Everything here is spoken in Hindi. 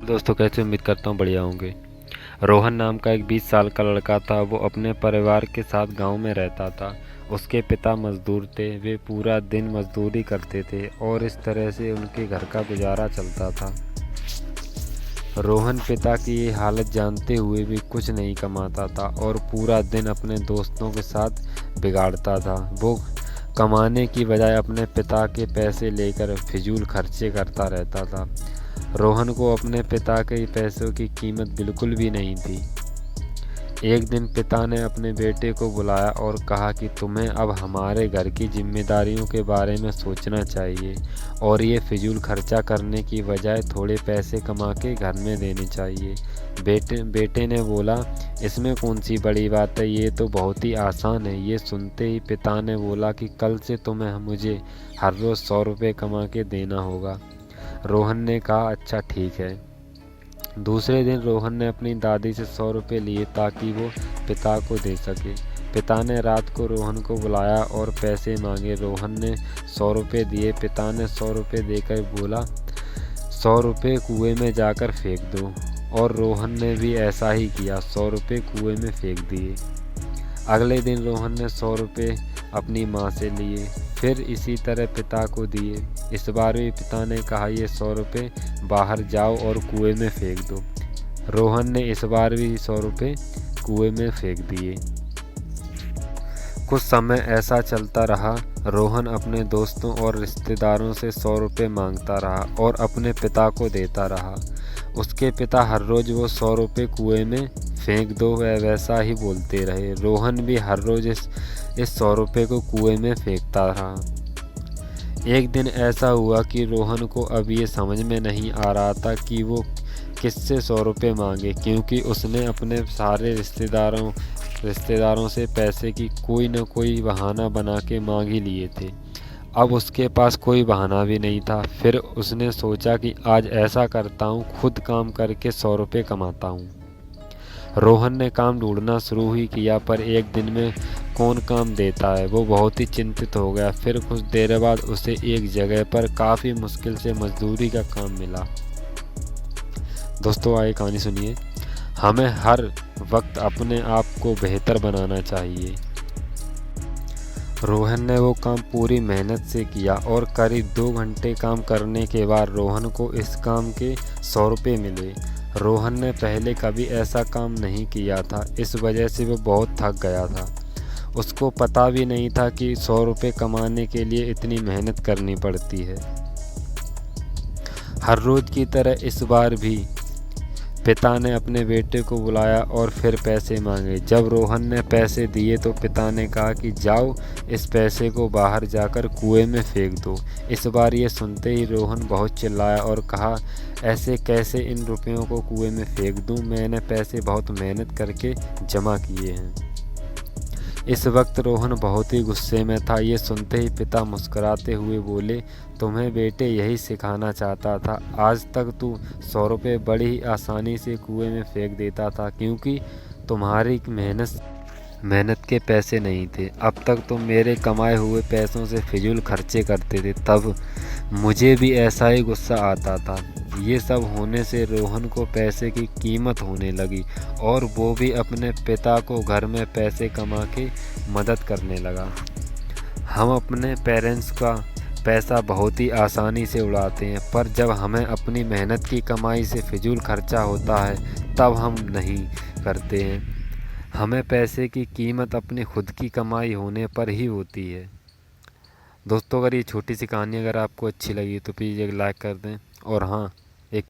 दोस्तों कैसे उम्मीद करता हूँ बढ़िया होंगे। रोहन नाम का एक 20 साल का लड़का था। वो अपने परिवार के साथ गांव में रहता था। उसके पिता मजदूर थे। वे पूरा दिन मजदूरी करते थे और इस तरह से उनके घर का गुजारा चलता था। रोहन पिता की ये हालत जानते हुए भी कुछ नहीं कमाता था और पूरा दिन अपने दोस्तों के साथ बिगाड़ता था। वो कमाने की बजाय अपने पिता के पैसे लेकर फिजूल खर्चे करता रहता था। रोहन को अपने पिता के पैसों की कीमत बिल्कुल भी नहीं थी। एक दिन पिता ने अपने बेटे को बुलाया और कहा कि तुम्हें अब हमारे घर की जिम्मेदारियों के बारे में सोचना चाहिए और ये फिजूल खर्चा करने की बजाय थोड़े पैसे कमा के घर में देने चाहिए। बेटे ने बोला, इसमें कौन सी बड़ी बात है, ये तो बहुत ही आसान है। ये सुनते ही पिता ने बोला कि कल से तुम्हें मुझे हर रोज़ 100 रुपये कमा के देना होगा। रोहन ने कहा, अच्छा ठीक है। दूसरे दिन रोहन ने अपनी दादी से 100 रुपये लिए ताकि वो पिता को दे सके। पिता ने रात को रोहन को बुलाया और पैसे मांगे। रोहन ने 100 रुपये दिए। पिता ने 100 रुपये देकर बोला, 100 रुपये कुएं में जाकर फेंक दो। और रोहन ने भी ऐसा ही किया, 100 रुपये कुएं में फेंक दिए। अगले दिन रोहन ने 100 रुपये अपनी माँ से लिए, फिर इसी तरह पिता को दिए। इस बार भी पिता ने कहा, ये 100 रुपये बाहर जाओ और कुएं में फेंक दो। रोहन ने इस बार भी 100 रुपये कुएं में फेंक दिए। कुछ समय ऐसा चलता रहा। रोहन अपने दोस्तों और रिश्तेदारों से 100 रुपये मांगता रहा और अपने पिता को देता रहा। उसके पिता हर रोज़ वो 100 रुपये कुएं में फेंक दो वह वैसा ही बोलते रहे। रोहन भी हर रोज़ इस 100 रुपये को कुएं में फेंकता रहा। एक दिन ऐसा हुआ कि रोहन को अब ये समझ में नहीं आ रहा था कि वो किससे 100 रुपये मांगे, क्योंकि उसने अपने सारे रिश्तेदारों से पैसे की कोई न कोई बहाना बना के मांग ही लिए थे। अब उसके पास कोई बहाना भी नहीं था। फिर उसने सोचा कि आज ऐसा करता हूँ, खुद काम करके 100 रुपये कमाता हूँ। रोहन ने काम ढूंढना शुरू ही किया, पर एक दिन में कौन काम देता है। वो बहुत ही चिंतित हो गया। फिर कुछ देर बाद उसे एक जगह पर काफ़ी मुश्किल से मजदूरी का काम मिला। दोस्तों आइए कहानी सुनिए। हमें हर वक्त अपने आप को बेहतर बनाना चाहिए। रोहन ने वो काम पूरी मेहनत से किया और करीब 2 घंटे काम करने के बाद रोहन को इस काम के 100 रुपये मिले। रोहन ने पहले कभी ऐसा काम नहीं किया था, इस वजह से वो बहुत थक गया था। उसको पता भी नहीं था कि 100 रुपये कमाने के लिए इतनी मेहनत करनी पड़ती है। हर रोज़ की तरह इस बार भी पिता ने अपने बेटे को बुलाया और फिर पैसे मांगे। जब रोहन ने पैसे दिए तो पिता ने कहा कि जाओ, इस पैसे को बाहर जाकर कुएं में फेंक दो। इस बार ये सुनते ही रोहन बहुत चिल्लाया और कहा, ऐसे कैसे इन रुपयों को कुएं में फेंक दूं? मैंने पैसे बहुत मेहनत करके जमा किए हैं। इस वक्त रोहन बहुत ही गुस्से में था। ये सुनते ही पिता मुस्कुराते हुए बोले, तुम्हें बेटे यही सिखाना चाहता था। आज तक तू 100 रुपये बड़ी ही आसानी से कुएं में फेंक देता था, क्योंकि तुम्हारी मेहनत के पैसे नहीं थे। अब तक तुम मेरे कमाए हुए पैसों से फिजूल खर्चे करते थे, तब मुझे भी ऐसा ही गुस्सा आता था। ये सब होने से रोहन को पैसे की कीमत होने लगी और वो भी अपने पिता को घर में पैसे कमा के मदद करने लगा। हम अपने पेरेंट्स का पैसा बहुत ही आसानी से उड़ाते हैं, पर जब हमें अपनी मेहनत की कमाई से फिजूल खर्चा होता है तब हम नहीं करते हैं। हमें पैसे की कीमत अपनी खुद की कमाई होने पर ही होती है। दोस्तों अगर ये छोटी सी कहानी अगर आपको अच्छी लगी तो प्लीज़ एक लाइक कर दें और हाँ,